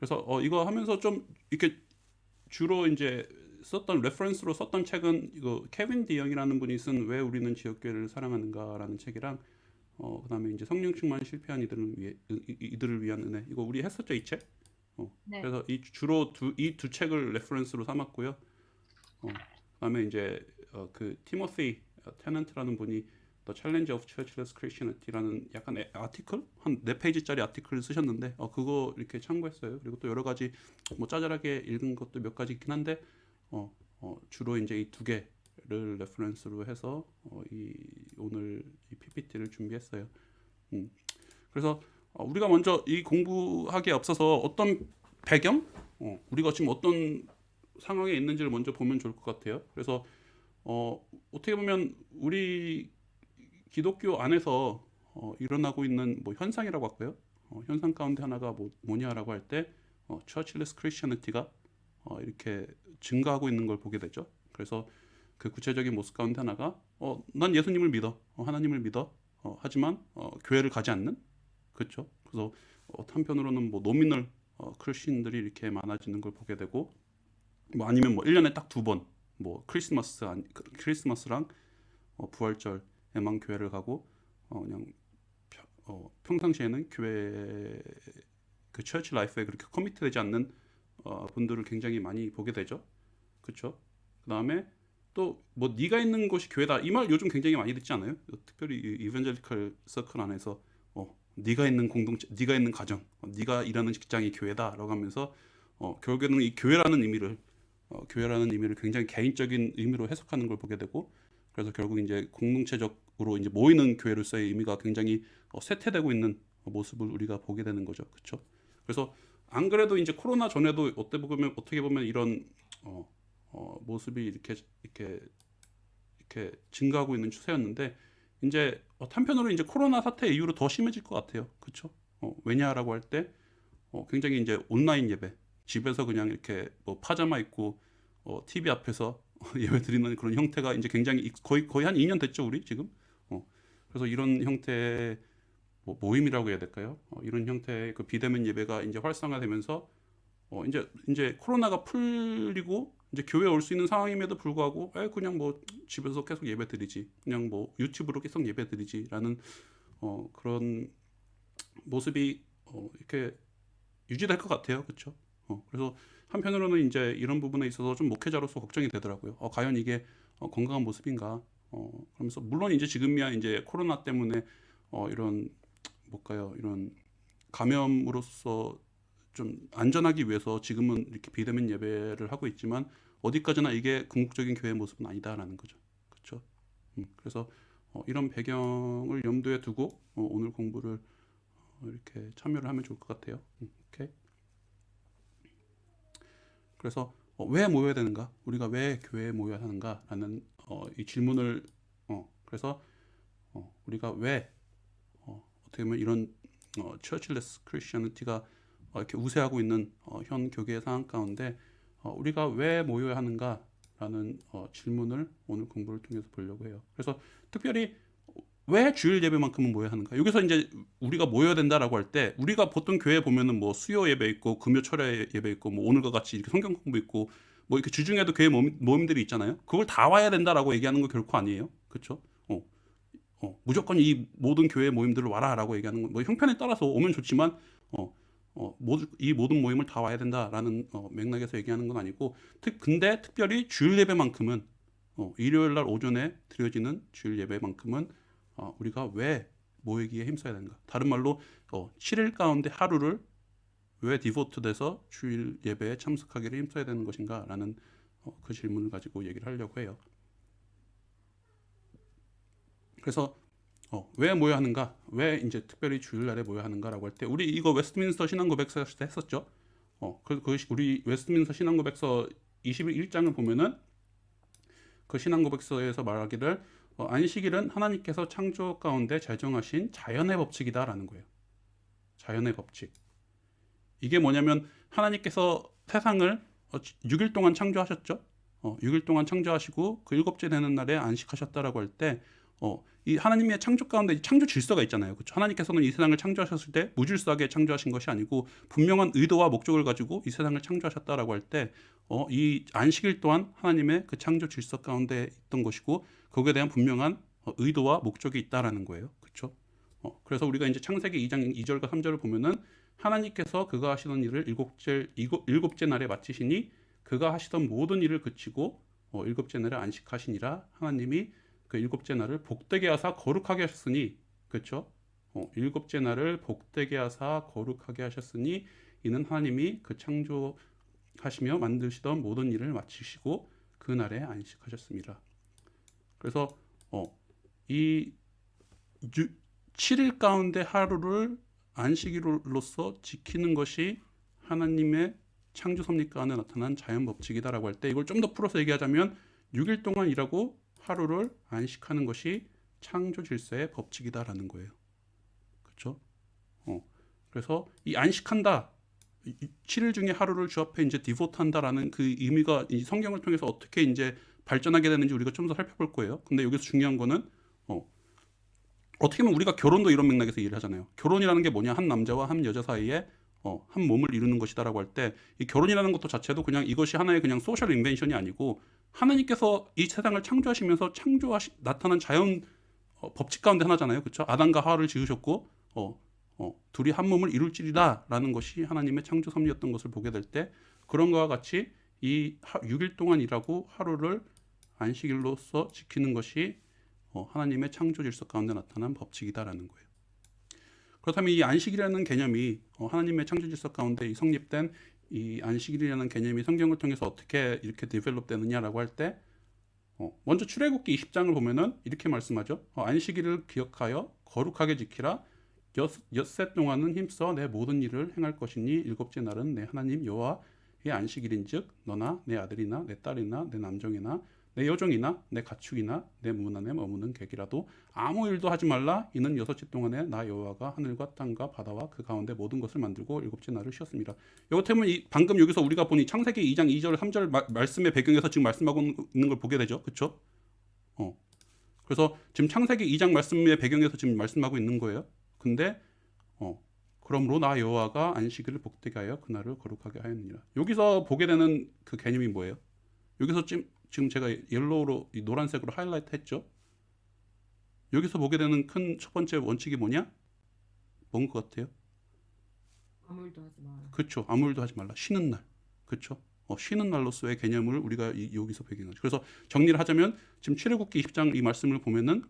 그래서 이거 하면서 좀 이렇게 주로 이제 썼던 레퍼런스로 썼던 책은 이거 케빈 디영이라는 분이 쓴 왜 우리는 지역교회를 사랑하는가라는 책이랑 그다음에 이제 성령 충만 실패한 이들을 위한 은혜 이거 우리 했었죠 이 책. 네. 그래서 주로 이 두 책을 레퍼런스로 삼았고요. 그다음에 이제 그 티모시 테넌트라는 분이 The Challenge of Churchless Christianity라는 약간 아티클 한 4페이지짜리 아티클을 쓰셨는데 그거 이렇게 참고했어요. 그리고 또 여러 가지 뭐 짜잘하게 읽은 것도 몇 가지 있긴 한데 주로 이제 이 두 개를 레퍼런스로 해서 오늘 이 PPT를 준비했어요. 음. 그래서 우리가 먼저 이 공부하기에 앞서서 어떤 배경, 우리가 지금 어떤 상황에 있는지를 먼저 보면 좋을 것 같아요. 그래서 어떻게 보면 우리 기독교 안에서 일어나고 있는 뭐 현상이라고 할까요? 현상 가운데 하나가 뭐냐라고 할 때 처치레스 크리스천리티가 이렇게 증가하고 있는 걸 보게 되죠. 그래서 그 구체적인 모습 가운데 하나가 난 예수님을 믿어, 하나님을 믿어, 하지만 교회를 가지 않는, 그렇죠? 그래서 한편으로는 뭐 노미널 크리스천들이 이렇게 많아지는 걸 보게 되고 뭐 아니면 뭐 1년에 딱 두 번 뭐 크리스마스랑 부활절에만 교회를 가고 그냥 평상시에는 교회 그 처치 라이프에 그렇게 커미트되지 않는 분들을 굉장히 많이 보게 되죠. 그렇죠? 그다음에 또 뭐 네가 있는 곳이 교회다 이 말 요즘 굉장히 많이 듣지 않아요? 특별히 이벤젤리컬 서클 안에서 네가 있는 공동체, 네가 있는 가정, 네가 일하는 직장이 교회다라고 하면서 결국에는 이 교회라는 의미를 굉장히 개인적인 의미로 해석하는 걸 보게 되고 그래서 결국 이제 공동체적으로 이제 모이는 교회로서의 의미가 굉장히 쇠퇴되고 있는 모습을 우리가 보게 되는 거죠. 그렇죠? 그래서 안 그래도 이제 코로나 전에도 어떻게 보면 이런 모습이 이렇게 증가하고 있는 추세였는데 이제 한편으로 이제 코로나 사태 이후로 더 심해질 것 같아요. 그렇죠? 왜냐라고 할 때 굉장히 이제 온라인 예배 집에서 그냥 이렇게 뭐 파자마 입고 TV 앞에서 예배 드리는 그런 형태가 이제 굉장히 거의 한 2년 됐죠 우리 지금. 그래서 이런 형태의 뭐 모임이라고 해야 될까요? 이런 형태의 그 비대면 예배가 이제 활성화되면서 이제 코로나가 풀리고 이제 교회 올 수 있는 상황임에도 불구하고 그냥 뭐 집에서 계속 예배 드리지 그냥 뭐 유튜브로 계속 예배 드리지라는 그런 모습이 이렇게 유지될 것 같아요. 그렇죠? 그래서 한편으로는 이제 이런 부분에 있어서 좀 목회자로서 걱정이 되더라고요. 과연 이게 건강한 모습인가? 그러면서 물론 이제 지금이야 이제 코로나 때문에 이런 뭘까요? 이런 감염으로서 좀 안전하기 위해서 지금은 이렇게 비대면 예배를 하고 있지만 어디까지나 이게 궁극적인 교회의 모습은 아니다라는 거죠. 그렇죠? 그래서 이런 배경을 염두에 두고 오늘 공부를 이렇게 참여를 하면 좋을 것 같아요. 오케이. 그래서 왜 모여야 되는가? 우리가 왜 교회에 모여야 하는가라는 이 질문을 그래서 우리가 왜 어떻게 보면 이런 처치레스 크리스천리티가 이렇게 우세하고 있는 현 교계의 상황 가운데 우리가 왜 모여야 하는가라는 질문을 오늘 공부를 통해서 보려고 해요. 그래서 특별히 왜 주일 예배만큼은 모여야 하는가? 여기서 이제 우리가 모여야 된다라고 할 때 우리가 보통 교회 보면은 뭐 수요 예배 있고 금요 철야 예배 있고 뭐 오늘과 같이 이렇게 성경 공부 있고 뭐 이렇게 주중에도 교회 모임들이 있잖아요. 그걸 다 와야 된다라고 얘기하는 거 결코 아니에요. 그렇죠? 무조건 이 모든 교회 모임들을 와라라고 얘기하는 건 뭐 형편에 따라서 오면 좋지만 이 모든 모임을 다 와야 된다라는 맥락에서 얘기하는 건 아니고 근데 특별히 주일 예배만큼은 일요일 날 오전에 드려지는 주일 예배만큼은 우리가 왜 모이기에 힘써야 되는가? 다른 말로 7일 가운데 하루를 왜 디보트 돼서 주일 예배에 참석하기를 힘써야 되는 것인가라는 그 질문을 가지고 얘기를 하려고 해요. 그래서 왜 모여야 하는가? 왜 이제 특별히 주일날에 모여야 하는가라고 할 때 우리 이거 웨스트민스터 신앙고백서 했었죠. 그 우리 웨스트민스터 신앙고백서 21장을 보면은 그 신앙고백서에서 말하기를 안식일은 하나님께서 창조 가운데 제정하신 자연의 법칙이다라는 거예요. 자연의 법칙. 이게 뭐냐면 하나님께서 세상을 6일 동안 창조하셨죠. 6일 동안 창조하시고 그 일곱째 되는 날에 안식하셨다라고 할 때 이 하나님의 창조 가운데 창조 질서가 있잖아요. 그렇죠? 하나님께서는 이 세상을 창조하셨을 때 무질서하게 창조하신 것이 아니고 분명한 의도와 목적을 가지고 이 세상을 창조하셨다라고 할 때 이 안식일 또한 하나님의 그 창조 질서 가운데 있던 것이고 거기에 대한 분명한 의도와 목적이 있다라는 거예요. 그렇죠? 그래서 우리가 이제 창세기 2장 2절과 3절을 보면은 하나님께서 그가 하시던 일을 일곱째 날에 마치시니 그가 하시던 모든 일을 그치고 일곱째 날에 안식하시니라. 하나님이 그 일곱째 날을 복되게 하사 거룩하게 하셨으니, 그렇죠? 일곱째 날을 복되게 하사 거룩하게 하셨으니 이는 하나님이 그 창조하시며 만드시던 모든 일을 마치시고 그 날에 안식하셨습니다. 그래서 이 7일 가운데 하루를 안식일로서 지키는 것이 하나님의 창조 섭리 가운데 나타난 자연 법칙이다라고 할 때 이걸 좀 더 풀어서 얘기하자면 6일 동안 일하고 하루를 안식하는 것이 창조 질서의 법칙이다라는 거예요. 그렇죠? 그래서 이 안식한다, 7일 중에 하루를 주 앞에 이제 디보트한다라는 그 의미가 이 성경을 통해서 어떻게 이제 발전하게 되는지 우리가 좀 더 살펴볼 거예요. 근데 여기서 중요한 거는 어떻게 보면 우리가 결혼도 이런 맥락에서 얘기를 하잖아요. 결혼이라는 게 뭐냐? 한 남자와 한 여자 사이에 한 몸을 이루는 것이다라고 할 때 이 결혼이라는 것도 자체도 그냥 이것이 하나의 그냥 소셜 인벤션이 아니고 하나님께서 이 세상을 창조하시면서 나타난 자연 법칙 가운데 하나잖아요. 그렇죠? 아담과 하와를 지으셨고 둘이 한 몸을 이룰지리다라는 것이 하나님의 창조 섭리였던 것을 보게 될 때 그런 것과 같이 이 6일 동안 일하고 하루를 안식일로서 지키는 것이 하나님의 창조 질서 가운데 나타난 법칙이다라는 거예요. 그렇다면 이 안식이라는 개념이 하나님의 창조 질서 가운데 성립된 이 안식일이라는 개념이 성경을 통해서 어떻게 이렇게 디벨롭 되느냐라고 할 때 먼저 출애굽기 20장을 보면은 이렇게 말씀하죠. 안식일을 기억하여 거룩하게 지키라. 엿새 동안은 힘써 내 모든 일을 행할 것이니 일곱째 날은 내 하나님 여호와의 안식일인즉 너나 내 아들이나 내 딸이나 내 남종이나 내 여종이나 내 가축이나 내 문안에 머무는 객이라도 아무 일도 하지 말라. 이는 6째 동안에 나 여호와가 하늘과 땅과 바다와 그 가운데 모든 것을 만들고 일곱째 날을 쉬었습니다. 이것때문 방금 여기서 우리가 보니 창세기 2장 2절 3절 말씀의 배경에서 지금 말씀하고 있는 걸 보게 되죠. 그렇죠? 그래서 지금 창세기 2장 말씀의 배경에서 지금 말씀하고 있는 거예요. 근데 그러므로 나 여호와가 안식일을 복되게 하여 그날을 거룩하게 하였느니라. 여기서 보게 되는 그 개념이 뭐예요? 여기서 지금 제가 옐로우로 이 노란색으로 하이라이트 했죠. 여기서 보게 되는 큰 첫 번째 원칙이 뭐냐? 뭔 것 같아요? 아무 일도 하지 마라. 그렇죠. 아무 일도 하지 말라. 쉬는 날. 그렇죠. 쉬는 날로서의 개념을 우리가 여기서 배경하죠. 그래서 정리를 하자면 지금 출애굽기 20장 이 말씀을 보면은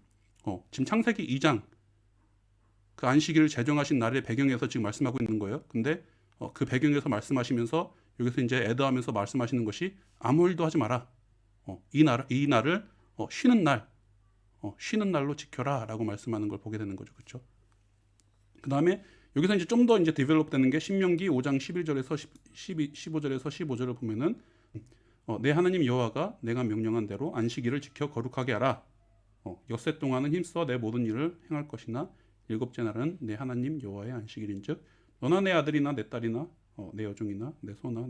지금 창세기 2장 그 안식일을 제정하신 날의 배경에서 지금 말씀하고 있는 거예요. 근데 그 배경에서 말씀하시면서 여기서 이제 애드하면서 말씀하시는 것이 아무 일도 하지 마라. 이 날을 쉬는 날로 지켜라라고 말씀하는 걸 보게 되는 거죠. 그렇죠? 그다음에 여기서 이제 좀 더 이제 디벨롭 되는 게 신명기 5장 11절에서 15절에서 15절을 보면은 내 하나님 여호와가 내가 명령한 대로 안식일을 지켜 거룩하게 하라. 엿새 동안은 힘써 내 모든 일을 행할 것이나 일곱째 날은 내 하나님 여호와의 안식일인즉 너나 내 아들이나 내 딸이나 내 여종이나 내 소나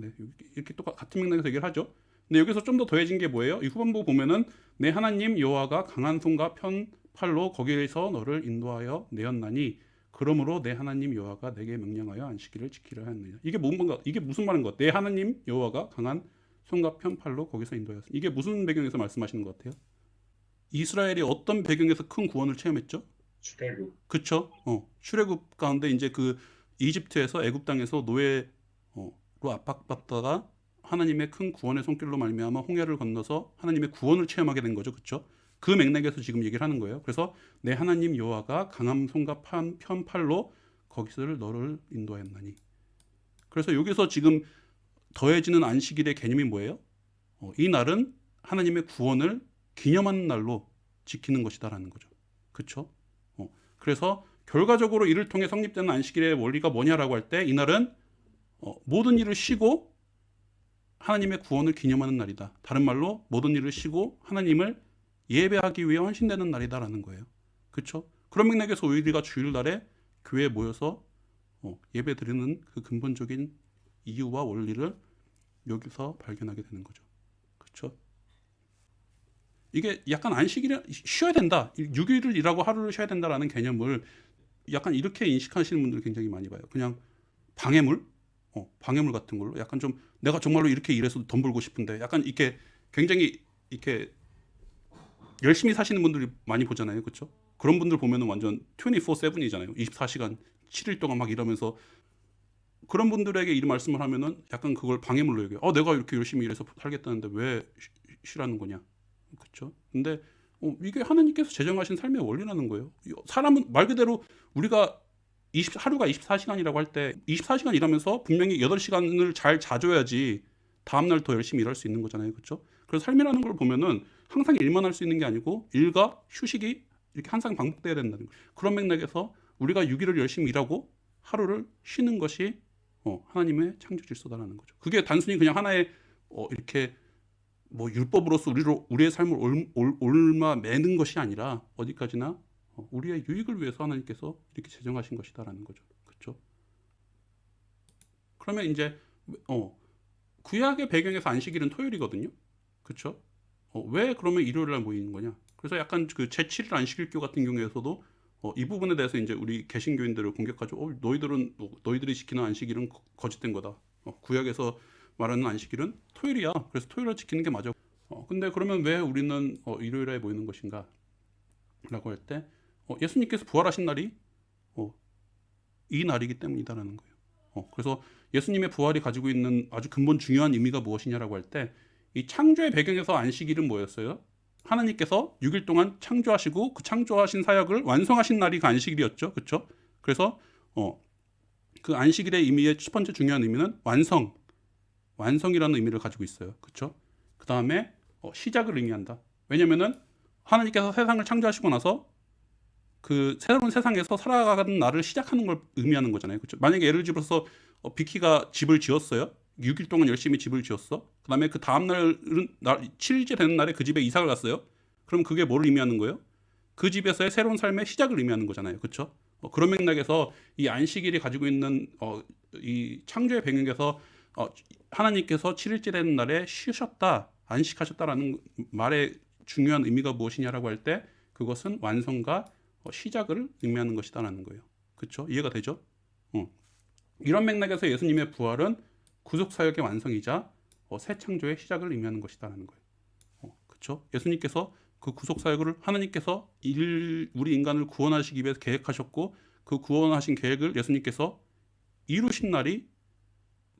이렇게 또 같은 맥락에서 얘기를 하죠. 근데 여기서 좀 더 더해진 게 뭐예요? 이 후반부 보면은 내 하나님 여호와가 강한 손과 편 팔로 거기에서 너를 인도하여 내었나니 그러므로 내 하나님 여호와가 내게 명령하여 안식일을 지키려 하였느니라. 이게 무슨 말인 것? 내 하나님 여호와가 강한 손과 편 팔로 거기서 인도하였으니 이게 무슨 배경에서 말씀하시는 것 같아요? 이스라엘이 어떤 배경에서 큰 구원을 체험했죠? 출애굽. 그쵸? 출애굽 가운데 이제 그 이집트에서 애굽 땅에서 노예로 압박받다가 하나님의 큰 구원의 손길로 말미암아 홍해를 건너서 하나님의 구원을 체험하게 된 거죠. 그쵸? 그 맥락에서 지금 얘기를 하는 거예요. 그래서 내 하나님 여호와가 강한 손과 편 팔로 거기서 너를 인도하였나니. 그래서 여기서 지금 더해지는 안식일의 개념이 뭐예요? 이 날은 하나님의 구원을 기념하는 날로 지키는 것이다라는 거죠. 그렇죠? 그래서 결과적으로 이를 통해 성립되는 안식일의 원리가 뭐냐라고 할 때 이날은 모든 일을 쉬고 하나님의 구원을 기념하는 날이다. 다른 말로 모든 일을 쉬고 하나님을 예배하기 위해 헌신되는 날이다라는 거예요. 그렇죠? 그런 맥락에서 우리가 주일날에 교회에 모여서 예배 드리는 그 근본적인 이유와 원리를 여기서 발견하게 되는 거죠. 그렇죠? 이게 약간 안식일에 쉬어야 된다. 6일을 일하고 하루를 쉬어야 된다라는 개념을 약간 이렇게 인식하시는 분들 굉장히 많이 봐요. 그냥 방해물, 방해물 같은 걸로 약간 좀 내가 정말로 이렇게 일해서 돈 벌고 싶은데 약간 이렇게 굉장히 이렇게 열심히 사시는 분들이 많이 보잖아요. 그렇죠? 그런 분들 보면은 완전 24/7이잖아요. 24시간 7일 동안 막 일하면서 그런 분들에게 이 말씀을 하면은 약간 그걸 방해물로 여겨요. 내가 이렇게 열심히 일해서 살겠다는데 왜 쉬라는 거냐. 그렇죠? 근데 이게 하나님께서 제정하신 삶의 원리라는 거예요. 사람은 말 그대로 우리가 하루가 24시간이라고 할 때 24시간 일하면서 분명히 8시간을 잘 자줘야지 다음날 더 열심히 일할 수 있는 거잖아요. 그렇죠? 그래서 삶이라는 걸 보면은 항상 일만 할 수 있는 게 아니고 일과 휴식이 이렇게 항상 반복돼야 된다는 거예요. 그런 맥락에서 우리가 6일을 열심히 일하고 하루를 쉬는 것이 하나님의 창조 질서다라는 거죠. 그게 단순히 그냥 하나의 이렇게 뭐 율법으로서 우리의 삶을 옮아 매는 것이 아니라 어디까지나 우리의 유익을 위해서 하나님께서 이렇게 제정하신 것이다라는 거죠. 그렇죠? 그러면 이제 구약의 배경에서 안식일은 토요일이거든요. 그렇죠? 왜 그러면 일요일 날 모이는 거냐? 그래서 약간 그 제7일 안식일교 같은 경우에서도 이 부분에 대해서 이제 우리 개신교인들을 공격하죠. 너희들이 지키는 안식일은 거짓된 거다. 구약에서 말하는 안식일은 토요일이야. 그래서 토요일을 지키는 게 맞아. 근데 그러면 왜 우리는 일요일에 모이는 것인가? 라고 할 때 예수님께서 부활하신 날이 이 날이기 때문이다라는 거예요. 그래서 예수님의 부활이 가지고 있는 아주 근본 중요한 의미가 무엇이냐라고 할 때 이 창조의 배경에서 안식일은 뭐였어요? 하나님께서 6일 동안 창조하시고 그 창조하신 사역을 완성하신 날이 그 안식일이었죠. 그렇죠? 그래서 그 안식일의 의미의 첫 번째 중요한 의미는 완성이라는 의미를 가지고 있어요. 그렇죠? 그 다음에 시작을 의미한다. 왜냐면은 하나님께서 세상을 창조하시고 나서 그 새로운 세상에서 살아가는 날을 시작하는 걸 의미하는 거잖아요. 그렇죠? 만약에 예를 들어서 비키가 집을 지었어요. 6일 동안 열심히 집을 지었어. 그다음에 그 다음 날은 7일째 되는 날에 그 집에 이사를 갔어요. 그럼 그게 뭘 의미하는 거예요? 그 집에서의 새로운 삶의 시작을 의미하는 거잖아요. 그렇죠? 그런 맥락에서 이 안식일이 가지고 있는 이 창조의 배경에서 하나님께서 7일째 되는 날에 쉬셨다, 안식하셨다라는 말의 중요한 의미가 무엇이냐라고 할 때 그것은 완성과 시작을 의미하는 것이다라는 거예요. 그렇죠? 이해가 되죠? 이런 맥락에서 예수님의 부활은 구속 사역의 완성이자 새 창조의 시작을 의미하는 것이다라는 거예요. 그렇죠? 예수님께서 그 구속 사역을 하나님께서 우리 인간을 구원하시기 위해서 계획하셨고 그 구원하신 계획을 예수님께서 이루신 날이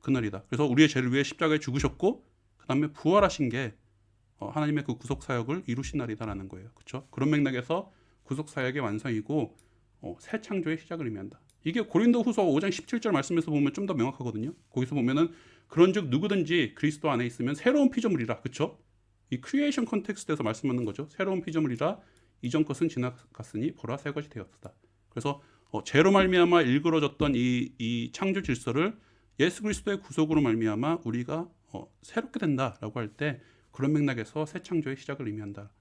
그날이다. 그래서 우리의 죄를 위해 십자가에 죽으셨고 그 다음에 부활하신 게 하나님의 그 구속 사역을 이루신 날이다라는 거예요. 그렇죠? 그런 맥락에서 구속 사역의 완성이고 새 창조의 시작을 의미한다. 이게 고린도후서 5장 17절 말씀에서 보면 좀 더 명확하거든요. 거기서 보면은 그런즉 누구든지 그리스도 안에 있으면 새로운 피조물이라. 그렇죠? 이 크리에이션 컨텍스트에서 말씀하는 거죠. 새로운 피조물이라 이전 것은 지나갔으니 보라 새 것이 되었다. 그래서 죄로 말미암아 일그러졌던 이 창조 질서를 예수 그리스도의 구속으로 말미암아 우리가 새롭게 된다라고 할 때 그런 맥락에서 새 창조의 시작을 의미한다.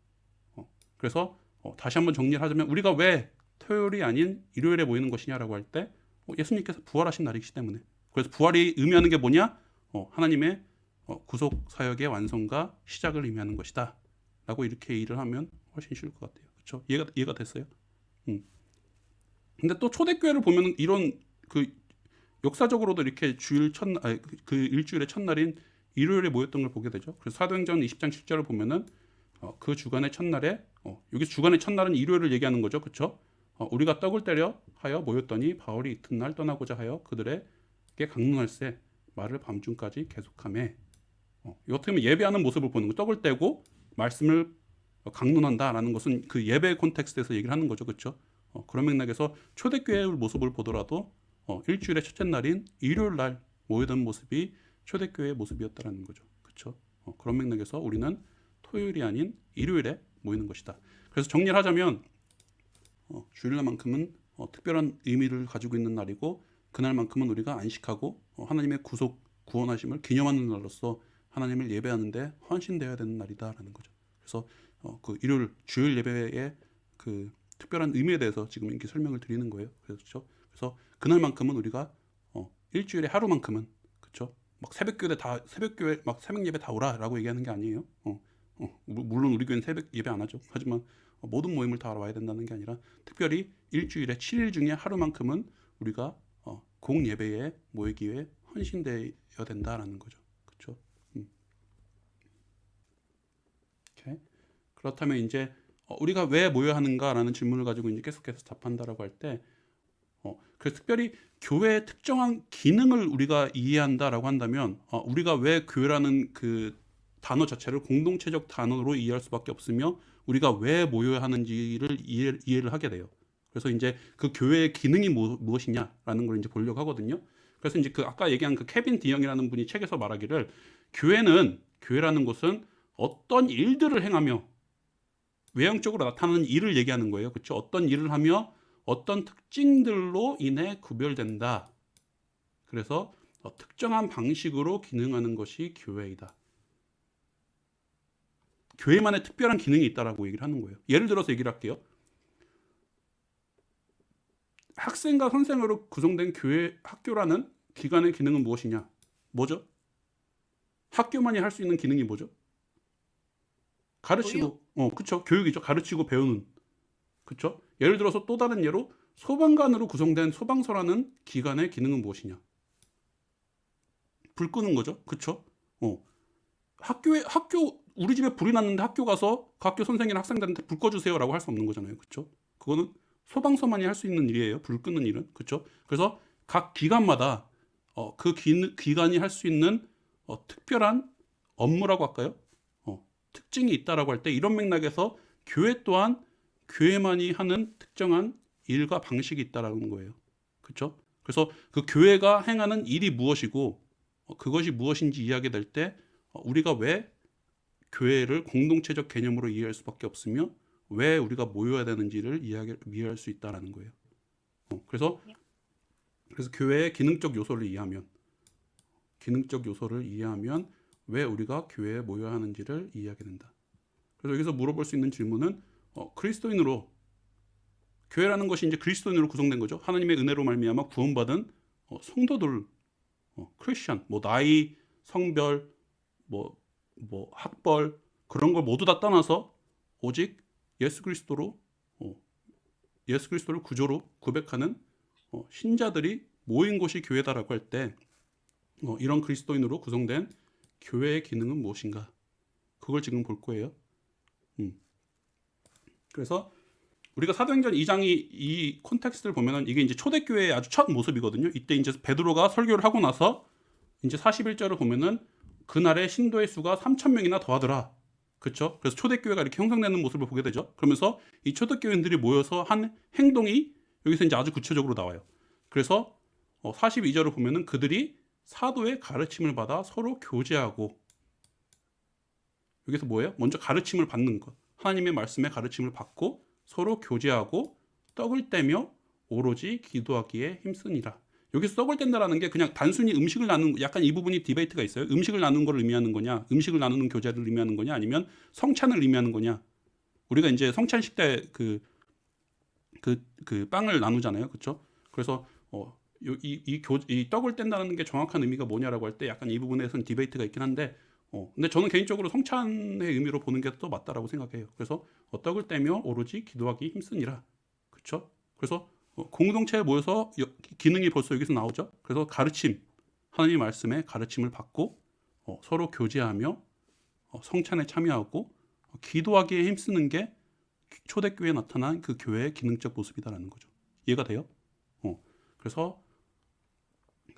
그래서 다시 한번 정리를 하자면 우리가 왜 토요일이 아닌 일요일에 모이는 것이냐라고 할 때 예수님께서 부활하신 날이기 때문에. 그래서 부활이 의미하는 게 뭐냐? 하나님의 구속 사역의 완성과 시작을 의미하는 것이다. 라고 이렇게 일을 하면 훨씬 쉬울 것 같아요. 그렇죠? 이해가 됐어요? 근데 또 초대교회를 보면 이런 그 역사적으로도 이렇게 그 일주일의 첫날인 일요일에 모였던 걸 보게 되죠. 그래서 사도행전 20장 7절을 보면은 그 주간의 첫날에 여기서 주간의 첫날은 일요일을 얘기하는 거죠. 그렇죠? 우리가 떡을 떼려 하여 모였더니 바울이 이튿날 떠나고자 하여 그들에게 강론할세 말을 밤중까지 계속하매. 어떻게 보면 예배하는 모습을 보는 거. 떡을 떼고 말씀을 강론한다라는 것은 그 예배 콘텍스트에서 얘기를 하는 거죠. 그렇죠? 그런 맥락에서 초대교회의 모습을 보더라도 일주일의 첫째 날인 일요일 날 모이던 모습이 초대교회의 모습이었다라는 거죠. 그렇죠? 그런 맥락에서 우리는 토요일이 아닌 일요일에 모이는 것이다. 그래서 정리를 하자면 주일날만큼은 특별한 의미를 가지고 있는 날이고 그날만큼은 우리가 안식하고 하나님의 구원하심을 기념하는 날로서 하나님을 예배하는데 헌신되어야 되는 날이다라는 거죠. 그래서 그 일요일 주일 예배의 그 특별한 의미에 대해서 지금 이렇게 설명을 드리는 거예요. 그렇죠? 그래서 그날만큼은 우리가 일주일에 하루만큼은 그렇죠? 막 새벽교회 막 새벽 예배 다 오라라고 얘기하는 게 아니에요. 물론 우리 교회는 새벽 예배 안 하죠. 하지만 모든 모임을 다 와야 된다는 게 아니라 특별히 일주일에 7일 중에 하루만큼은 우리가 공 예배에 모이기 위해 헌신되어야 된다라는 거죠. 그렇죠? 오케이. 그렇다면 이제 우리가 왜 모여야 하는가라는 질문을 가지고 이제 계속해서 답한다라고 할 때, 그래서 특별히 교회의 특정한 기능을 우리가 이해한다라고 한다면, 우리가 왜 교회라는 그 단어 자체를 공동체적 단어로 이해할 수밖에 없으며, 우리가 왜 모여야 하는지를 이해를 하게 돼요. 그래서 이제 그 교회의 기능이 무엇이냐라는 걸 이제 보려고 하거든요. 그래서 이제 그 아까 얘기한 그 케빈 디영이라는 분이 책에서 말하기를 교회라는 곳은 어떤 일들을 행하며 외형적으로 나타나는 일을 얘기하는 거예요. 그렇죠? 어떤 일을 하며 어떤 특징들로 인해 구별된다. 그래서 특정한 방식으로 기능하는 것이 교회이다. 교회만의 특별한 기능이 있다라고 얘기를 하는 거예요. 예를 들어서 얘기를 할게요. 학생과 선생으로 구성된 학교라는 기관의 기능은 무엇이냐? 뭐죠? 학교만이 할 수 있는 기능이 뭐죠? 가르치고, 그쵸. 교육이죠. 가르치고 배우는. 그쵸. 예를 들어서 또 다른 예로 소방관으로 구성된 소방서라는 기관의 기능은 무엇이냐? 불 끄는 거죠. 그쵸. 우리 집에 불이 났는데 학교 가서 그 학교 선생이나 학생들한테 불 꺼주세요라고 할 수 없는 거잖아요. 그쵸. 그거는 소방서만이 할 수 있는 일이에요. 불 끄는 일은. 그쵸. 그래서 각 기관마다 그 기관이 할 수 있는 특별한 업무라고 할까요? 특징이 있다라고 할 때 이런 맥락에서 교회 또한 교회만이 하는 특정한 일과 방식이 있다라는 거예요. 그렇죠? 그래서 그 교회가 행하는 일이 무엇이고 그것이 무엇인지 이해하게 될 때 우리가 왜 교회를 공동체적 개념으로 이해할 수밖에 없으며 왜 우리가 모여야 되는지를 이해할 수 있다라는 거예요. 그래서 교회의 기능적 요소를 이해하면 왜 우리가 교회에 모여야 하는지를 이해하게 된다. 그래서 여기서 물어볼 수 있는 질문은 그리스도인으로 교회라는 것이 이제 그리스도인으로 구성된 거죠. 하나님의 은혜로 말미암아 구원받은 성도들, 크리스천, 뭐 나이, 성별, 뭐 학벌 그런 걸 모두 다 떠나서 오직 예수 그리스도를 구조로 고백하는 신자들이 모인 곳이 교회다라고 할 때 이런 그리스도인으로 구성된 교회의 기능은 무엇인가? 그걸 지금 볼 거예요. 그래서 우리가 사도행전 2장이 이 콘텍스트를 보면은 이게 이제 초대교회의 아주 첫 모습이거든요. 이때 이제 베드로가 설교를 하고 나서 이제 41절을 보면은 그날의 신도의 수가 3,000명이나 더하더라. 그렇죠? 그래서 초대교회가 이렇게 형성되는 모습을 보게 되죠. 그러면서 이 초대교회인들이 모여서 한 행동이 여기서 이제 아주 구체적으로 나와요. 그래서 42절을 보면은 그들이 사도의 가르침을 받아 서로 교제하고 여기서 뭐예요? 먼저 가르침을 받는 것. 하나님의 말씀에 가르침을 받고 서로 교제하고 떡을 떼며 오로지 기도하기에 힘쓰니라. 여기서 떡을 뗀다라는 게 그냥 단순히 음식을 나누는 약간 이 부분이 디베이트가 있어요. 음식을 나누는 걸 의미하는 거냐? 음식을 나누는 교제를 의미하는 거냐? 아니면 성찬을 의미하는 거냐? 우리가 이제 성찬식 때 그 빵을 나누잖아요. 그렇죠? 그래서 이 떡을 뗀다는 게 정확한 의미가 뭐냐라고 할 때 약간 이 부분에서는 디베이트가 있긴 한데 근데 저는 개인적으로 성찬의 의미로 보는 게 더 맞다라고 생각해요. 그래서 떡을 떼며 오로지 기도하기 힘쓰니라. 그렇죠? 그래서 공동체에 모여서 기능이 벌써 여기서 나오죠. 그래서 가르침, 하나님의 말씀에 가르침을 받고 서로 교제하며 성찬에 참여하고 기도하기에 힘쓰는 게 초대교회에 나타난 그 교회의 기능적 모습이다라는 거죠. 이해가 돼요? 그래서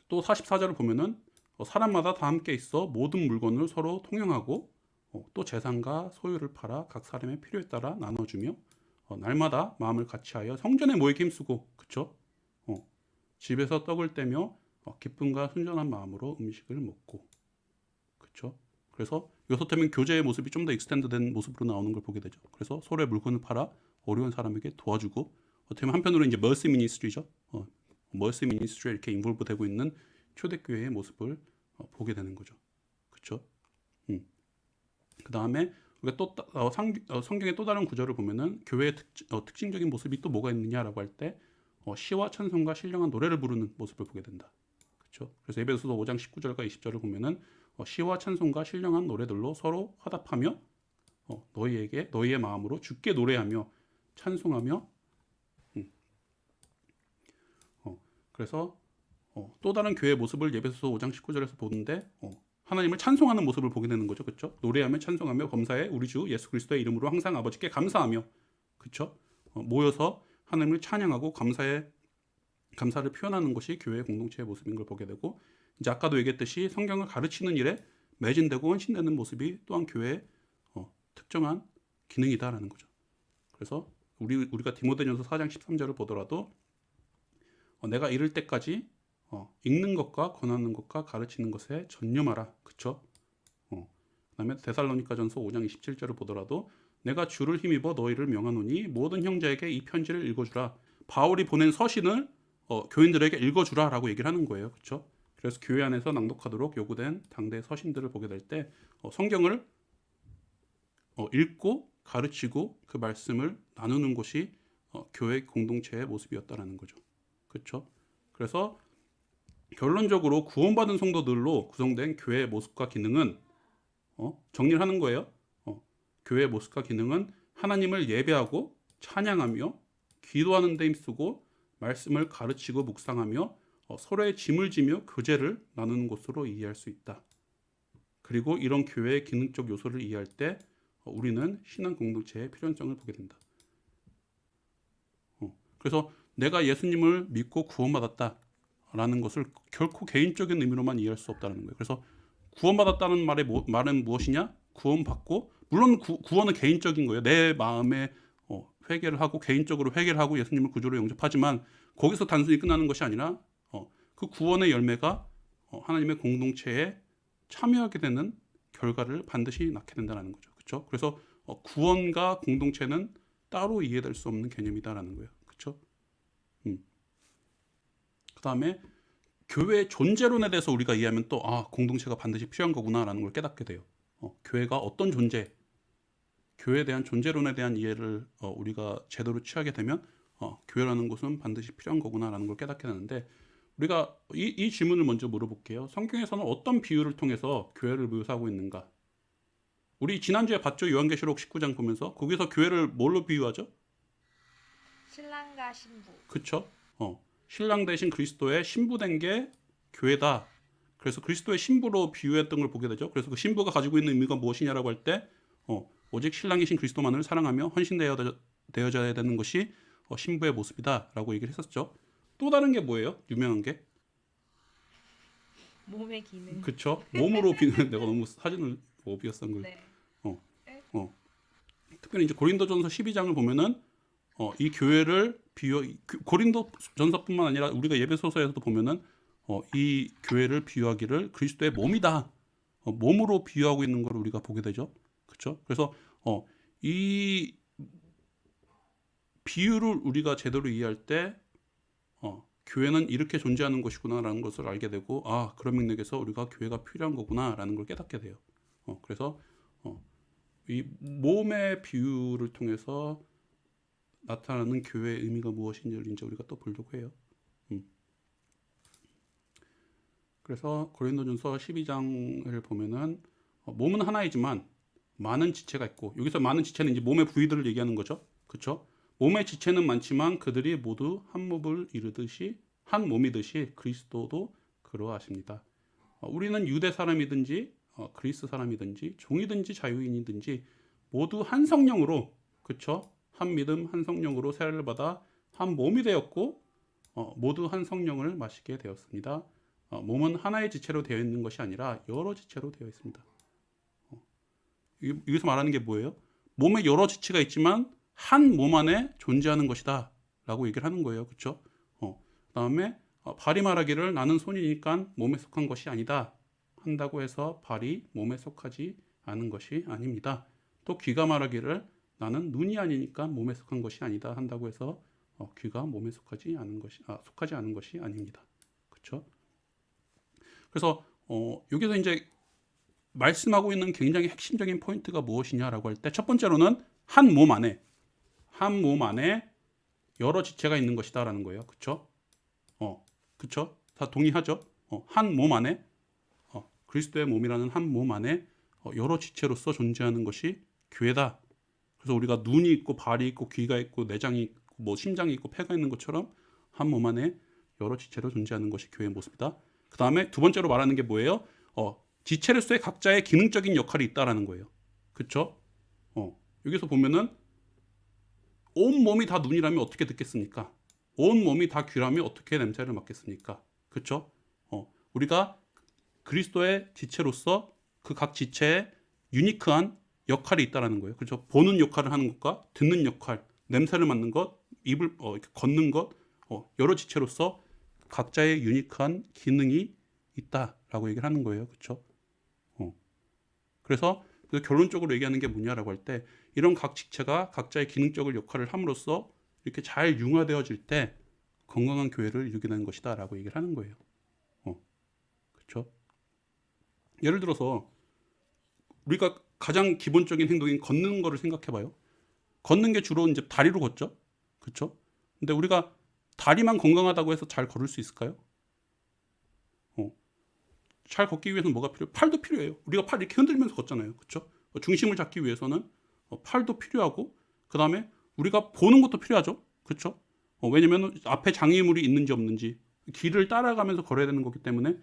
또 44절을 보면은 사람마다 다 함께 있어 모든 물건을 서로 통용하고 또 재산과 소유를 팔아 각 사람의 필요에 따라 나눠주며 날마다 마음을 같이하여 성전에 모이게 힘쓰고 그쵸? 집에서 떡을 떼며 기쁨과 순전한 마음으로 음식을 먹고 그쵸? 그래서 여기서 때문에 교제의 모습이 좀 더 익스텐드된 모습으로 나오는 걸 보게 되죠. 그래서 서로의 물건을 팔아 어려운 사람에게 도와주고 어떻게 보면 한편으로 이제 머시 미니스트리죠. 머시 미니스트리에 이렇게 인볼브 되고 있는 초대교회의 모습을 보게 되는 거죠. 그렇죠? 그 다음에 우리가 또 성경의 또 다른 구절을 보면은 교회의 특징적인 모습이 또 뭐가 있느냐라고 할 때 시와 찬송과 신령한 노래를 부르는 모습을 보게 된다. 그렇죠? 그래서 에베소서 5장 19절과 20절을 보면은 시와 찬송과 신령한 노래들로 서로 화답하며 너희에게 너희의 마음으로 주께 노래하며 찬송하며 그래서 또 다른 교회의 모습을 예배소서 5장 19절에서 보는데 하나님을 찬송하는 모습을 보게 되는 거죠. 그렇죠? 노래하며 찬송하며 범사에 우리 주 예수 그리스도의 이름으로 항상 아버지께 감사하며 그렇죠? 모여서 하나님을 찬양하고 감사를 표현하는 것이 교회의 공동체의 모습인 걸 보게 되고 이제 아까도 얘기했듯이 성경을 가르치는 일에 매진되고 헌신되는 모습이 또한 교회의 특정한 기능이다라는 거죠. 그래서 우리가 디모데전서 4장 13절을 보더라도 내가 이를 때까지 읽는 것과 권하는 것과 가르치는 것에 전념하라. 그쵸? 그다음에 데살로니가전서 5장 27절을 보더라도 내가 주를 힘입어 너희를 명하노니 모든 형제에게 이 편지를 읽어주라. 바울이 보낸 서신을 교인들에게 읽어주라라고 얘기를 하는 거예요. 그렇죠? 그래서 교회 안에서 낭독하도록 요구된 당대 서신들을 보게 될 때 성경을 읽고 가르치고 그 말씀을 나누는 것이 교회 공동체의 모습이었다라는 거죠. 그렇죠? 그래서 결론적으로 구원받은 성도들로 구성된 교회의 모습과 기능은 정리를 하는 거예요. 교회의 모습과 기능은 하나님을 예배하고 찬양하며 기도하는 데 힘쓰고 말씀을 가르치고 묵상하며 서로의 짐을 지며 교제를 나누는 것으로 이해할 수 있다. 그리고 이런 교회의 기능적 요소를 이해할 때 우리는 신앙 공동체의 필요성을 보게 된다. 그래서 내가 예수님을 믿고 구원받았다라는 것을 결코 개인적인 의미로만 이해할 수 없다는 거예요. 그래서 구원받았다는 말은 무엇이냐? 구원받고 물론 구원은 개인적인 거예요. 내 마음에 회개를 하고 개인적으로 회개를 하고 예수님을 구주로 영접하지만 거기서 단순히 끝나는 것이 아니라 그 구원의 열매가 하나님의 공동체에 참여하게 되는 결과를 반드시 낳게 된다는 거죠. 그렇죠? 그래서 구원과 공동체는 따로 이해될 수 없는 개념이다라는 거예요. 그렇죠? 그다음에 교회의 존재론에 대해서 우리가 이해하면 또 공동체가 반드시 필요한 거구나라는 걸 깨닫게 돼요. 교회가 어떤 존재, 교회에 대한 존재론에 대한 이해를 우리가 제대로 취하게 되면 교회라는 곳은 반드시 필요한 거구나라는 걸 깨닫게 되는데 우리가 이 질문을 먼저 물어볼게요. 성경에서는 어떤 비유를 통해서 교회를 묘사하고 있는가? 우리 지난주에 봤죠? 요한계시록 19장 보면서 거기서 교회를 뭘로 비유하죠? 신랑과 신부. 그쵸? 신랑 대신 그리스도의 신부된 게 교회다. 그래서 그리스도의 신부로 비유했던 걸 보게 되죠. 그래서 그 신부가 가지고 있는 의미가 무엇이냐라고 할 때 오직 신랑이신 그리스도만을 사랑하며 헌신되어져야 되는 것이 신부의 모습이다라고 얘기를 했었죠. 또 다른 게 뭐예요? 유명한 게? 몸의 기능. 그쵸? 몸으로 비유는 내가 너무 사진을 비었던 걸. 네. 특별히 이제 고린도전서 12장을 보면은 이 교회를 고린도전서뿐만 아니라 우리가 예배소서에서도 보면은 이 교회를 비유하기를 그리스도의 몸이다. 몸으로 비유하고 있는 걸 우리가 보게 되죠. 그렇죠? 그래서 이 비유를 우리가 제대로 이해할 때 교회는 이렇게 존재하는 것이구나라는 것을 알게 되고 그런 맥락에서 우리가 교회가 필요한 거구나라는 걸 깨닫게 돼요. 그래서 이 몸의 비유를 통해서 나타나는 교회의 의미가 무엇인지를 이제 우리가 또 보려고 해요. 그래서 고린도전서 12장을 보면은 몸은 하나이지만 많은 지체가 있고 여기서 많은 지체는 이제 몸의 부위들을 얘기하는 거죠. 그렇죠? 몸의 지체는 많지만 그들이 모두 한 몸을 이루듯이 한 몸이듯이 그리스도도 그러하십니다. 우리는 유대 사람이든지 그리스 사람이든지 종이든지 자유인이든지 모두 한 성령으로 그렇죠? 한 믿음 한 성령으로 세례를 받아 한 몸이 되었고 모두 한 성령을 마시게 되었습니다. 몸은 하나의 지체로 되어 있는 것이 아니라 여러 지체로 되어 있습니다. 여기서 말하는 게 뭐예요? 몸에 여러 지체가 있지만 한 몸 안에 존재하는 것이다 라고 얘기를 하는 거예요. 그렇죠? 그다음에 발이 말하기를 나는 손이니까 몸에 속한 것이 아니다 한다고 해서 발이 몸에 속하지 않은 것이 아닙니다. 또 귀가 말하기를 나는 눈이 아니니까 몸에 속한 것이 아니다 한다고 해서 귀가 몸에 속하지 않은 것이 아닙니다. 그렇죠? 그래서 여기서 이제 말씀하고 있는 굉장히 핵심적인 포인트가 무엇이냐라고 할 때 첫 번째로는 한 몸 안에 여러 지체가 있는 것이다라는 거예요. 그렇죠? 그렇죠? 다 동의하죠? 한 몸 안에 그리스도의 몸이라는 한 몸 안에 여러 지체로서 존재하는 것이 교회다. 그래서 우리가 눈이 있고 발이 있고 귀가 있고 내장이 있고 뭐 심장이 있고 폐가 있는 것처럼 한 몸 안에 여러 지체로 존재하는 것이 교회의 모습이다. 그 다음에 두 번째로 말하는 게 뭐예요? 지체로서의 각자의 기능적인 역할이 있다라는 거예요. 그렇죠? 여기서 보면은 온 몸이 다 눈이라면 어떻게 듣겠습니까? 온 몸이 다 귀라면 어떻게 냄새를 맡겠습니까? 그렇죠? 우리가 그리스도의 지체로서 그 각 지체에 유니크한 역할이 있다라는 거예요. 그렇죠? 보는 역할을 하는 것과 듣는 역할, 냄새를 맡는 것, 입을 이렇게 걷는 것, 여러 지체로서 각자의 유니크한 기능이 있다라고 얘기를 하는 거예요. 그렇죠? 그래서 결론적으로 얘기하는 게 뭐냐라고 할 때 이런 각 지체가 각자의 기능적인 역할을 함으로써 이렇게 잘 융화되어질 때 건강한 교회를 이루게 되는 것이다라고 얘기를 하는 거예요. 그렇죠? 예를 들어서 우리가 가장 기본적인 행동인 걷는 거를 생각해봐요. 걷는 게 주로 이제 다리로 걷죠. 그렇죠? 근데 우리가 다리만 건강하다고 해서 잘 걸을 수 있을까요? 잘 걷기 위해서는 뭐가 필요해요? 팔도 필요해요. 우리가 팔 이렇게 흔들면서 걷잖아요. 그렇죠? 중심을 잡기 위해서는 팔도 필요하고 그 다음에 우리가 보는 것도 필요하죠. 그렇죠? 왜냐면 앞에 장애물이 있는지 없는지 길을 따라가면서 걸어야 되는 거기 때문에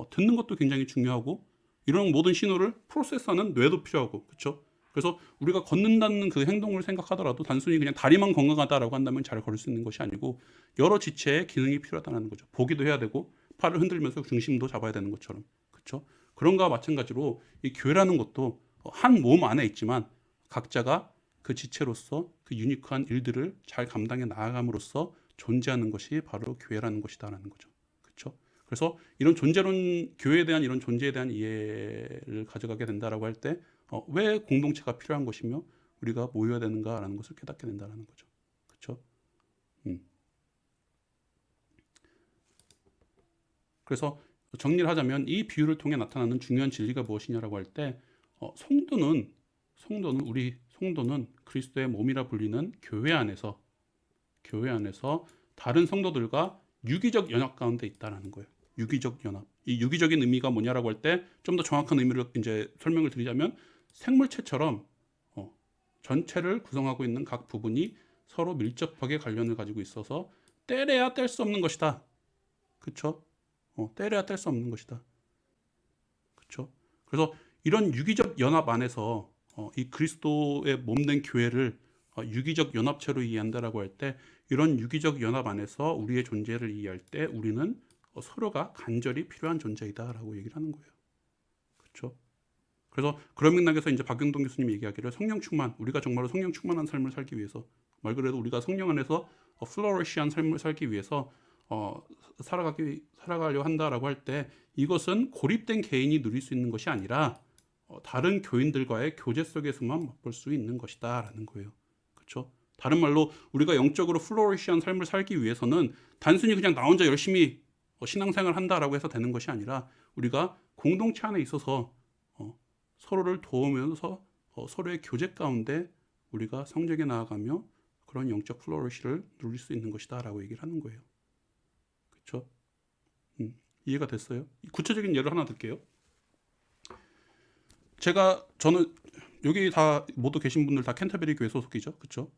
듣는 것도 굉장히 중요하고 이런 모든 신호를 프로세스하는 뇌도 필요하고 그렇죠? 그래서 우리가 걷는다는 그 행동을 생각하더라도 단순히 그냥 다리만 건강하다라고 한다면 잘 걸을 수 있는 것이 아니고 여러 지체의 기능이 필요하다는 거죠. 보기도 해야 되고 팔을 흔들면서 중심도 잡아야 되는 것처럼 그렇죠? 그런 거와 마찬가지로 이 교회라는 것도 한 몸 안에 있지만 각자가 그 지체로서 그 유니크한 일들을 잘 감당해 나아감으로써 존재하는 것이 바로 교회라는 것이다라는 거죠. 그렇죠? 그래서 이런 존재론 교회에 대한 이런 존재에 대한 이해를 가져가게 된다라고 할 때 왜 공동체가 필요한 것이며 우리가 모여야 되는가라는 것을 깨닫게 된다라는 거죠. 그렇죠? 그래서 정리를 하자면 이 비유를 통해 나타나는 중요한 진리가 무엇이냐라고 할 때 성도는 그리스도의 몸이라 불리는 교회 안에서 다른 성도들과 유기적 연합 가운데 있다라는 거예요. 유기적 연합. 이 유기적인 의미가 뭐냐라고 할 때 좀 더 정확한 의미를 이제 설명을 드리자면 생물체처럼 전체를 구성하고 있는 각 부분이 서로 밀접하게 관련을 가지고 있어서 떼려야 뗄 수 없는 것이다. 그렇죠? 떼려야 뗄 수 없는 것이다. 그렇죠? 그래서 이런 유기적 연합 안에서 이 그리스도의 몸된 교회를 유기적 연합체로 이해한다라고 할 때 이런 유기적 연합 안에서 우리의 존재를 이해할 때 우리는 서로가 간절히 필요한 존재이다라고 얘기를 하는 거예요. 그렇죠? 그래서 그런 맥락에서 이제 박영동 교수님이 얘기하기를 성령 충만, 우리가 정말로 성령 충만한 삶을 살기 위해서 말 그대로 우리가 성령 안에서 플로리시한 삶을 살기 위해서 살아가려 한다라고 할 때 이것은 고립된 개인이 누릴 수 있는 것이 아니라 다른 교인들과의 교제 속에서만 맛볼 수 있는 것이다라는 거예요. 그렇죠? 다른 말로 우리가 영적으로 플로리시한 삶을 살기 위해서는 단순히 그냥 나 혼자 열심히 신앙생활을 한다라고 해서 되는 것이 아니라 우리가 공동체 안에 있어서 서로를 도우면서 서로의 교제 가운데 우리가 성적에 나아가며 그런 영적 플로리시를 누릴 수 있는 것이다라고 얘기를 하는 거예요. 그렇죠? 이해가 됐어요? 구체적인 예를 하나 들게요. 저는 여기 다 모두 계신 분들 다 캔터베리 교회 소속이죠, 그렇죠?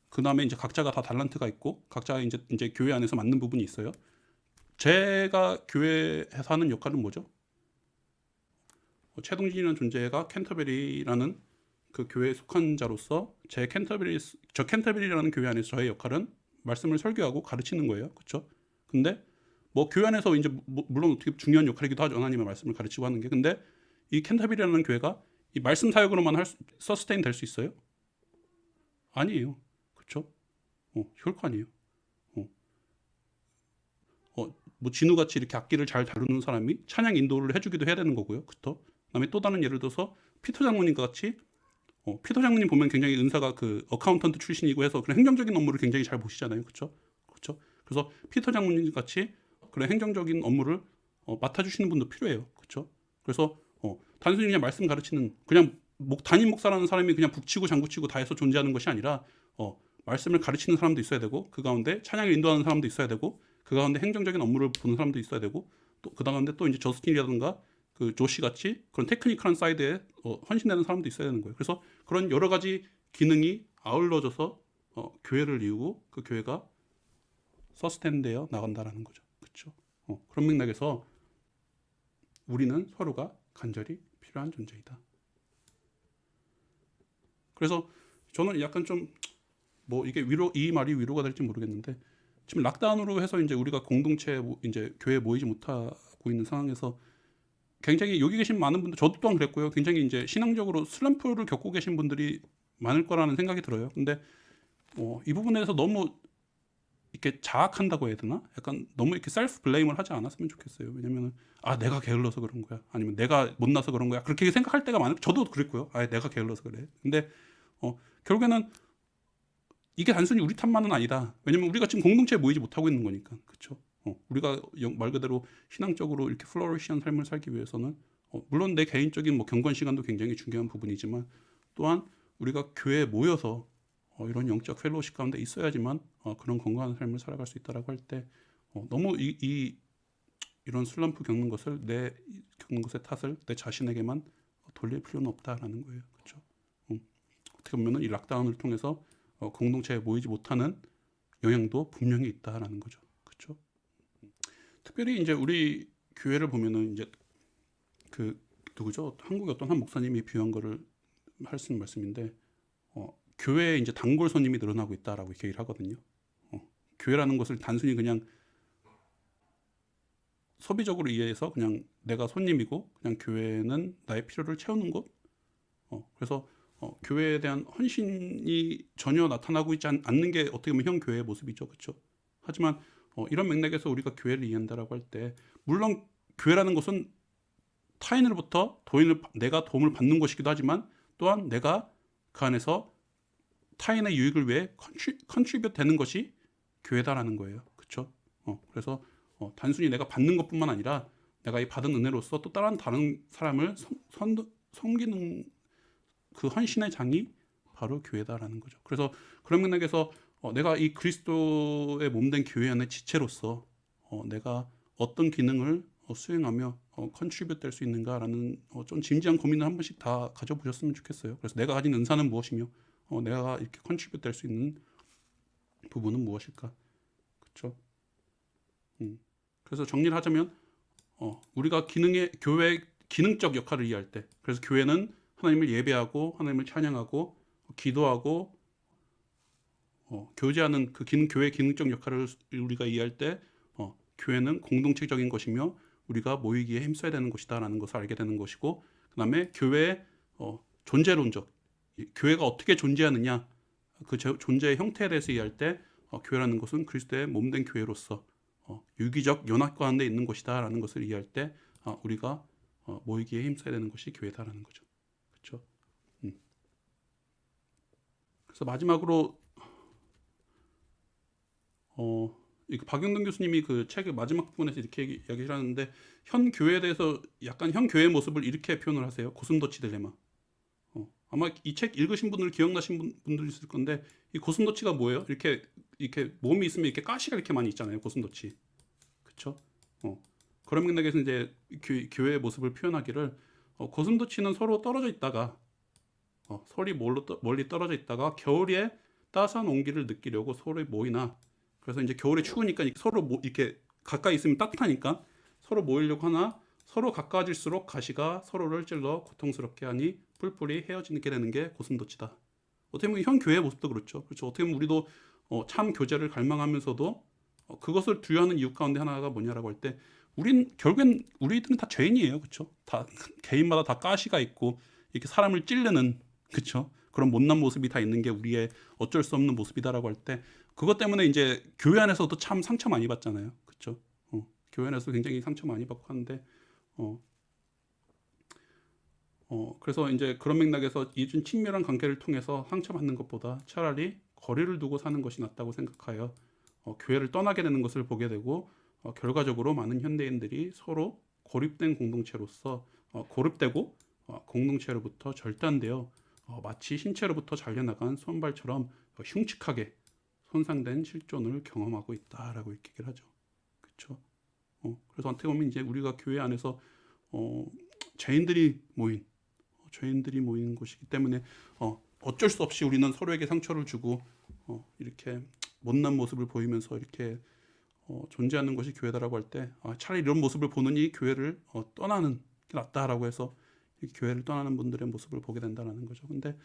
그 다음에 이제 각자가 다 달란트가 있고 각자 이제 교회 안에서 맞는 부분이 있어요. 제가 교회에서 하는 역할은 뭐죠? 최동진이라는 존재가 캔터베리라는 그 교회에 속한 자로서 저 캔터베리라는 교회 안에서 저의 역할은 말씀을 설교하고 가르치는 거예요, 그렇죠? 근데 뭐 교회 안에서 이제 물론 어떻게 중요한 역할이기도 하죠, 하나님의 말씀을 가르치고 하는 게. 근데 이 캔터베리라는 교회가 이 말씀 사역으로만 서스테인 될 수 있어요? 아니에요, 그렇죠? 결코 아니에요. 뭐 진우같이 이렇게 악기를 잘 다루는 사람이 찬양 인도를 해주기도 해야 되는 거고요, 그렇죠? 그다음에 또 다른 예를 들어서 피터 장로님과 같이 피터 장로님 보면 굉장히 은사가 그 어카운턴트 출신이고 해서 그런 행정적인 업무를 굉장히 잘 보시잖아요, 그렇죠? 그래서 피터 장로님 같이 그런 행정적인 업무를 맡아주시는 분도 필요해요, 그렇죠? 그래서 단순히 그냥 말씀 가르치는 그냥 담임 목사라는 사람이 그냥 북치고 장구치고 다 해서 존재하는 것이 아니라 말씀을 가르치는 사람도 있어야 되고 그 가운데 찬양을 인도하는 사람도 있어야 되고 그 가운데 행정적인 업무를 보는 사람도 있어야 되고 또 그 가운데 또 이제 저스틴이라든가 그 조시 같이 그런 테크니컬한 사이드에 헌신되는 사람도 있어야 되는 거예요. 그래서 그런 여러 가지 기능이 아울러져서 교회를 이루고 그 교회가 서스텐되어 나간다라는 거죠. 그렇죠? 그런 맥락에서 우리는 서로가 간절히 필요한 존재이다. 그래서 저는 약간 좀 뭐 이게 이 말이 위로가 될지 모르겠는데 지금 락다운으로 해서 이제 우리가 공동체 이제 교회에 모이지 못하고 있는 상황에서 굉장히 여기 계신 많은 분들 저도 또한 그랬고요. 굉장히 이제 신앙적으로 슬럼프를 겪고 계신 분들이 많을 거라는 생각이 들어요. 근데 이 부분에 대해서 너무 이렇게 자학한다고 해야 되나? 약간 너무 이렇게 셀프 블레임을 하지 않았으면 좋겠어요. 왜냐면은 내가 게을러서 그런 거야. 아니면 내가 못나서 그런 거야. 그렇게 생각할 때가 많을 저도 그랬고요. 내가 게을러서 그래. 근데 결국에는 이게 단순히 우리 탓만은 아니다. 왜냐면 우리가 지금 공동체에 모이지 못하고 있는 거니까. 그렇죠? 우리가 말 그대로 신앙적으로 이렇게 플로리시한 삶을 살기 위해서는 물론 내 개인적인 뭐 경건 시간도 굉장히 중요한 부분이지만 또한 우리가 교회에 모여서 이런 영적 펠로우십 가운데 있어야지만 그런 건강한 삶을 살아갈 수 있다라고 할 때 너무 이런 슬럼프 겪는 것의 탓을 내 자신에게만 돌릴 필요는 없다라는 거예요. 그렇죠? 어떻게 보면은 이 락다운을 통해서 공동체에 모이지 못하는 영향도 분명히 있다라는 거죠. 그렇죠? 특별히 이제 우리 교회를 보면은 이제 그 누구죠? 한국의 어떤 한 목사님이 비유한 거를 하시는 말씀인데 교회에 이제 단골 손님이 늘어나고 있다라고 이렇게 얘기를 하거든요. 교회라는 것을 단순히 그냥 소비적으로 이해해서 그냥 내가 손님이고 그냥 교회는 나의 필요를 채우는 곳. 그래서 교회에 대한 헌신이 전혀 나타나고 있지 않는 게 어떻게 보면 형 교회의 모습이죠, 그렇죠? 하지만 이런 맥락에서 우리가 교회를 이해한다라고 할 때 물론 교회라는 것은 타인으로부터 내가 도움을 받는 것이기도 하지만 또한 내가 그 안에서 타인의 유익을 위해 컨트리뷰트 되는 것이 교회다라는 거예요, 그렇죠? 그래서 단순히 내가 받는 것뿐만 아니라 내가 이 받은 은혜로서 또 다른 사람을 섬기는 그 헌신의 장이 바로 교회다라는 거죠. 그래서 그런 맥락에서 내가 이 그리스도의 몸된 교회 안의 지체로서 내가 어떤 기능을 수행하며 컨트리뷰트 될 수 있는가라는 좀 진지한 고민을 한 번씩 다 가져보셨으면 좋겠어요. 그래서 내가 가진 은사는 무엇이며 내가 이렇게 컨트리뷰트 될 수 있는 부분은 무엇일까? 그렇죠? 그래서 정리를 하자면 우리가 교회 기능적 역할을 이해할 때 그래서 교회는 하나님을 예배하고 하나님을 찬양하고 기도하고 교제하는 그 교회의 기능적 역할을 우리가 이해할 때 교회는 공동체적인 것이며 우리가 모이기에 힘써야 되는 것이다라는 것을 알게 되는 것이고 그 다음에 교회의 존재론적 교회가 어떻게 존재하느냐 그 존재의 형태에 대해서 이해할 때 교회라는 것은 그리스도의 몸된 교회로서 유기적 연합 가운데 있는 것이다라는 것을 이해할 때 우리가 모이기에 힘써야 되는 것이 교회다라는 거죠. 그렇죠? 그래서 마지막으로 이 박영동 교수님이 그 책의 마지막 부분에서 이렇게 이야기를 하는데 현 교회에 대해서 약간 현 교회의 모습을 이렇게 표현을 하세요. 고슴도치 딜레마. 아마 이 책 읽으신 분들 기억나신 분들 있을 건데 이 고슴도치가 뭐예요? 이렇게 몸이 있으면 이렇게 가시가 이렇게 많이 있잖아요. 고슴도치. 그렇죠? 그런 맥락에서 이제 교회의 모습을 표현하기를 고슴도치는 서로 떨어져 있다가 서로 멀리 떨어져 있다가 겨울에 따스한 온기를 느끼려고 서로 모이나 그래서 이제 겨울에 추우니까 서로 이렇게 가까이 있으면 따뜻하니까 서로 모이려고 하나 서로 가까워질수록 가시가 서로를 찔러 고통스럽게 하니 뿔뿔이 헤어지게 되는 게 고슴도치다. 어떻게 보면 현 교회의 모습도 그렇죠. 그렇죠. 어떻게 보면 우리도 참 교제를 갈망하면서도 그것을 두려워하는 이유 가운데 하나가 뭐냐라고 할 때 결국엔 우리들은 다 죄인이에요. 그렇죠? 다 개인마다 다 가시가 있고 이렇게 사람을 찌르는 그렇죠? 그런 못난 모습이 다 있는 게 우리의 어쩔 수 없는 모습이다라고 할 때 그것 때문에 이제 교회 안에서도 참 상처 많이 받잖아요. 그렇죠? 교회 안에서 굉장히 상처 많이 받고 하는데 그래서 이제 그런 맥락에서 이준 친밀한 관계를 통해서 상처받는 것보다 차라리 거리를 두고 사는 것이 낫다고 생각하여 교회를 떠나게 되는 것을 보게 되고 결과적으로 많은 현대인들이 서로 고립된 공동체로서 고립되고 공동체로부터 절단되어 마치 신체로부터 잘려나간 손발처럼 흉측하게 손상된 실존을 경험하고 있다라고 얘기를 하죠. 그렇죠? 그래서 어떻게 보면 이제 우리가 교회 안에서 죄인들이 모인 곳이기 때문에 어쩔 수 없이 우리는 서로에게 상처를 주고 이렇게 못난 모습을 보이면서 이렇게 존재하는 것이 교회다라고 할 때 차라리 이런 모습을 보느니 교회를 떠나는 게 낫다라고 해서 이 교회를 떠나는 분들의 모습을 보게 된다는 거죠. 근데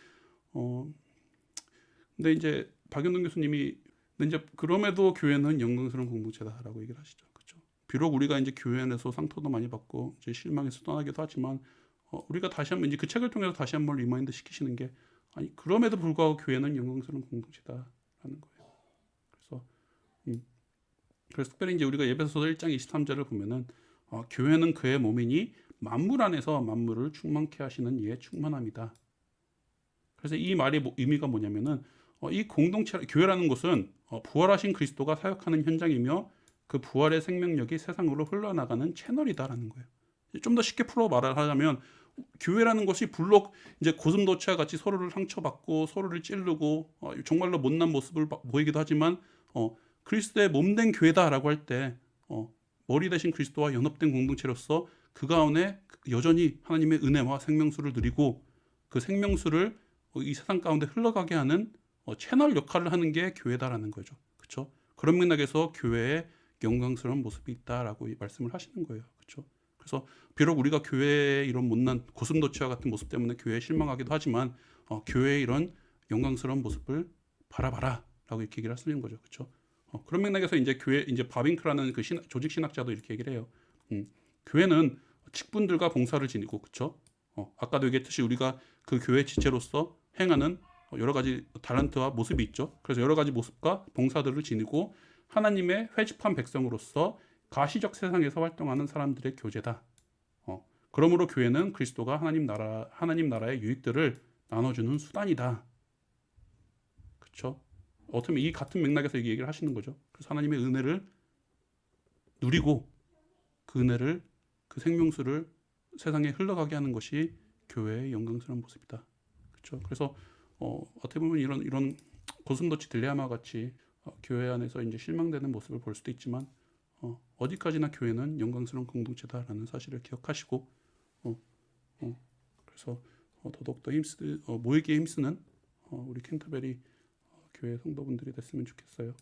이제 박연동 교수님이 근데 이제 그럼에도 교회는 영광스러운 공동체다라고 얘기를 하시죠. 그렇죠? 비록 우리가 이제 교회 안에서 상처도 많이 받고 이제 실망해서 떠나기도 하지만 우리가 다시 한번 이제 그 책을 통해서 다시 한번 리마인드 시키시는 게 아니 그럼에도 불구하고 교회는 영광스러운 공동체다라는 거예요. 그래서 그래서 특별히 이제 우리가 에베소서 1장 23절을 보면은 교회는 그의 몸이니 만물 안에서 만물을 충만케 하시는 이의 충만함이다. 그래서 이 말의 의미가 뭐냐면은 이 공동체 교회라는 것은 부활하신 그리스도가 사역하는 현장이며 그 부활의 생명력이 세상으로 흘러나가는 채널이다라는 거예요. 좀 더 쉽게 풀어 말을 하자면 교회라는 것이 불록 이제 고슴도치와 같이 서로를 상처받고 서로를 찌르고 정말로 못난 모습을 보이기도 하지만 그리스도의 몸된 교회다라고 할 때 머리 대신 그리스도와 연합된 공동체로서 그 가운데 여전히 하나님의 은혜와 생명수를 누리고 그 생명수를 이 세상 가운데 흘러가게 하는 채널 역할을 하는 게 교회다라는 거죠. 그렇죠? 그런 맥락에서 교회의 영광스러운 모습이 있다라고 말씀을 하시는 거예요. 그렇죠? 그래서 비록 우리가 교회의 이런 못난 고슴도치와 같은 모습 때문에 교회에 실망하기도 하지만 교회의 이런 영광스러운 모습을 바라봐라라고 이렇게 얘기를 하시는 거죠. 그렇죠? 그런 맥락에서 이제 교회 이제 바빙크라는 그 조직 신학자도 이렇게 얘기를 해요. 교회는 직분들과 봉사를 지니고 그렇죠? 아까도 얘기했듯이 우리가 그 교회 지체로서 행하는 여러 가지 달란트와 모습이 있죠. 그래서 여러 가지 모습과 봉사들을 지니고 하나님의 회집한 백성으로서 가시적 세상에서 활동하는 사람들의 교제다. 그러므로 교회는 그리스도가 하나님 나라의 유익들을 나눠주는 수단이다. 그렇죠? 어떻게 보면 이 같은 맥락에서 이 얘기를 하시는 거죠. 그래서 하나님의 은혜를 누리고 그 은혜를 그 생명수를 세상에 흘러가게 하는 것이 교회의 영광스러운 모습이다. 그렇죠? 그래서 어떻게 보면 이런 고슴도치 딜레마 같이 교회 안에서 이제 실망되는 모습을 볼 수도 있지만 어디까지나 교회는 영광스러운 공동체다라는 사실을 기억하시고 그래서 더더욱 더 모이기에 힘쓰는 우리 캔터베리 교회 성도분들이 됐으면 좋겠어요.